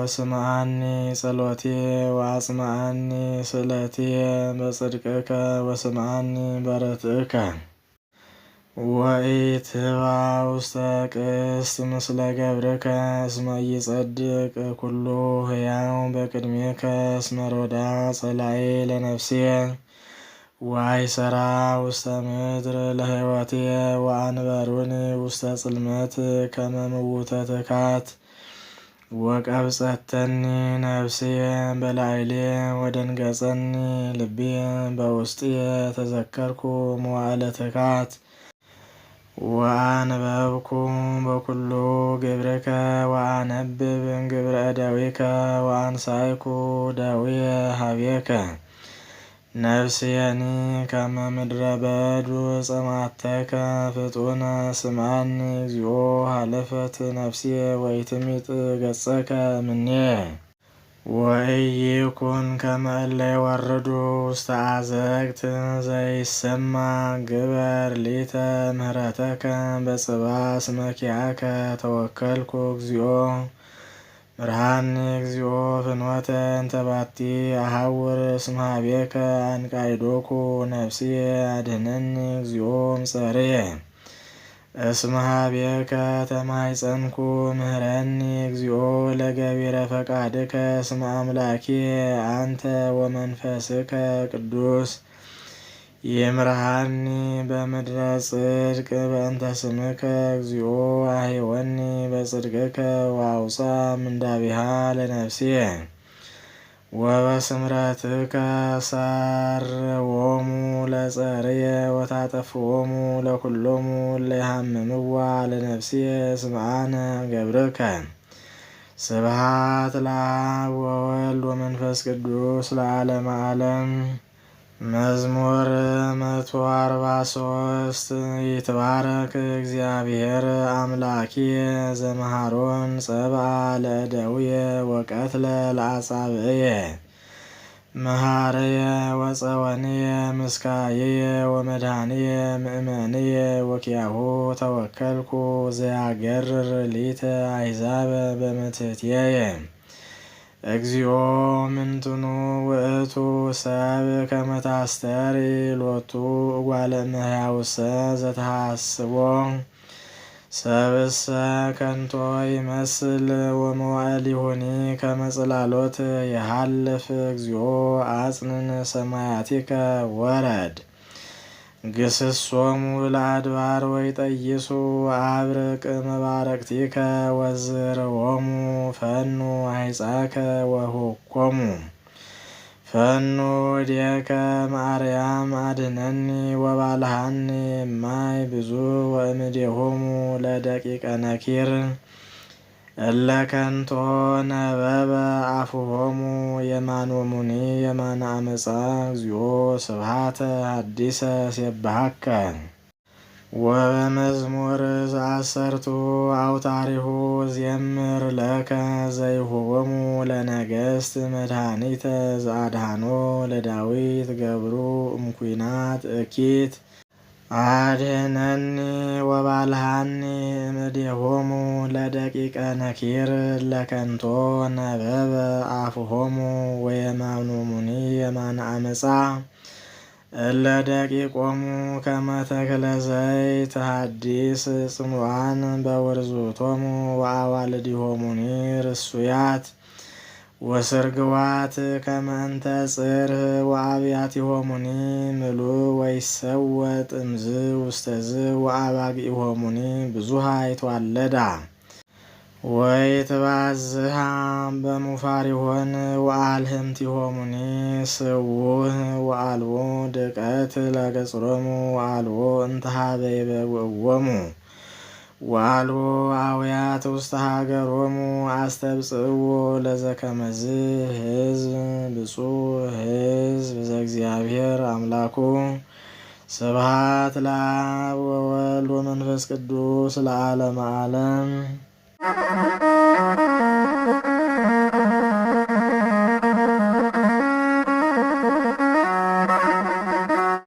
ወስምዓኒ ጸሎቴ ወአጽምዓኒ ስእለቴ በጽድቅከ ወስምዓኒ በርትዕከ ወኢትባ ውስተ ቅስት ምስለ ገብርከ እስመ ኢጸድቅ ኩሉ ሕያው በቅድሜከ እስመ ሮዳ ጸላኤ ለነፍሴ ዋይሰራ ውስተ ምድር ለሕይወቴ ወአንበሩኒ ውስተ ጽልመት ከመ ምውተ ትካት ወቀብጸተኒ ነፍሴ በላዕሌ ወደንገጸኒ ልቤ በውስጥየ ተዘከርኩ መዋዕለ ትካት ወአንበብኩ በኩሉ ግብርከ ወአነብብ ግብረ እደዊከ ወአንሳይኩ ደዊየ ሀቤከ ነፍስየኒ ከመ ምድረ በዱ ጸማተከ ፍጡነ ስምዓኒ እግዚኦ ሀለፈት ነፍስየ ወኢትሚጥ ገጸከ እምኔየ ወኢይኩን ከመ እለ ይወርዱ ውስተ አዘቅት ዘይሰማ ግበር ሊተ ምህረተከ በጽባሕ እስመ ኪያከ ተወከልኩ እግዚኦ ብርሃኒ እግዚኦ ፍኖተ እንተ ባቲ አሐውር እስመ ኀቤከ አንቃይዶኩ ነፍስየ አድኅነኒ እግዚኦ እምጸርየ እስመ ኀቤከ ተማኅፀንኩ ምህረኒ እግዚኦ ለገቢረ ፈቃድከ እስመ አምላኪየ አንተ ወመንፈስከ ቅዱስ ይምርሃኒ በምድረ ጽድቅ በእንተ ስምከ እግዚኦ አሕይወኒ በጽድቅከ ወአውፃ ምንዳቢሃ ለነፍስየ ወበስምረትከ ሰርዎሙ ለጸርየ ወታጠፍዎሙ ለኵሎሙ እለ ይሃምምዋ ለነፍስየ ስምዓነ ገብርከ ስብሐት ለአብ ወወልድ ወመንፈስ ቅዱስ ለዓለመ ዓለም። መዝሙር 143 ይትባረክ እግዚአብሔር አምላኪየ ዘመሃሮን ጸብአ ለእደውየ ወቀትለ ለአጻብዕየ መሃረየ ወጸወንየ ምስካየየ ወመድኃኒየ ምእመንየ ወኪያሁ ተወከልኩ ዘያገርር ሊተ አሕዛበ በመትሕትየየ እግዚኦ ምንትኑ ውእቱ ሰብ ከመ ታስተሪ ሎቱ እጓለ እመሕያውሰ ዘተሐስቦ ሰብእሰ ከንቶ ይመስል ወመዋዕሊሁኒ ከመ ጽላሎት የሃልፍ እግዚኦ አጽንዕ ሰማያቲከ ወረድ ግስሶሙ ለአድባር ወይጠይሱ አብርቅ መባረቅቲከ ወዝርዎሙ ፈኑ አይጻከ ወሁኮሙ ፈኑ እዴከ ማርያም አድኅነኒ ወባልሃኒ እማይ ብዙ ወእምኔሆሙ ለደቂቀ ነኪር እለ ከንቶ ነበበ አፉሆሙ የማኖሙኒ የማነ አመፃ እግዚኦ ስብሐተ ሐዲሰ ሴብሐከ ወበመዝሙር ዘአሰርቱ አውታሪሁ ዘምር ለከ ዘይሁቦሙ ለነገሥት መድኃኒተ ዘአድኃኖ ለዳዊት ገብሩ እምኩናት እኪት አድኅነኒ ወባልሃኒ እምኔሆሙ ለደቂቀ ነኪር ለከንቶ ነበበ አፉሆሙ ወየማኖሙኒ የማነ አመፃ እለ ደቂቆሙ ከመ ተክለ ዘይት ሐዲስ ጽኑዓን በውርዙቶሙ ወአዋልዲሆሙኒ ርሱያት ወስርግዋት ከመ እንተ ጽርህ ወአብያቲሆሙኒ ምሉእ ወይሰወጥ እምዝ ውስተዝ ወአባጊሆሙኒ ብዙኃ ይትዋለዳ ወይትባዝሃ በሙፋሪሆን ወአልህምቲሆሙኒ ስውህ ወአልቦ ድቀት ለገጽሮሙ ወአልቦ እንተ ኀበ ይበውዕዎሙ ወአልቦ አውያት ውስተ ሀገሮሙ አስተብጽእዎ ለዘከመዝ ሕዝብ ብፁዕ ሕዝብ ዘእግዚአብሔር አምላኩ ስብሐት ለአብ ወወልድ ወመንፈስ ቅዱስ ለዓለመ ዓለም።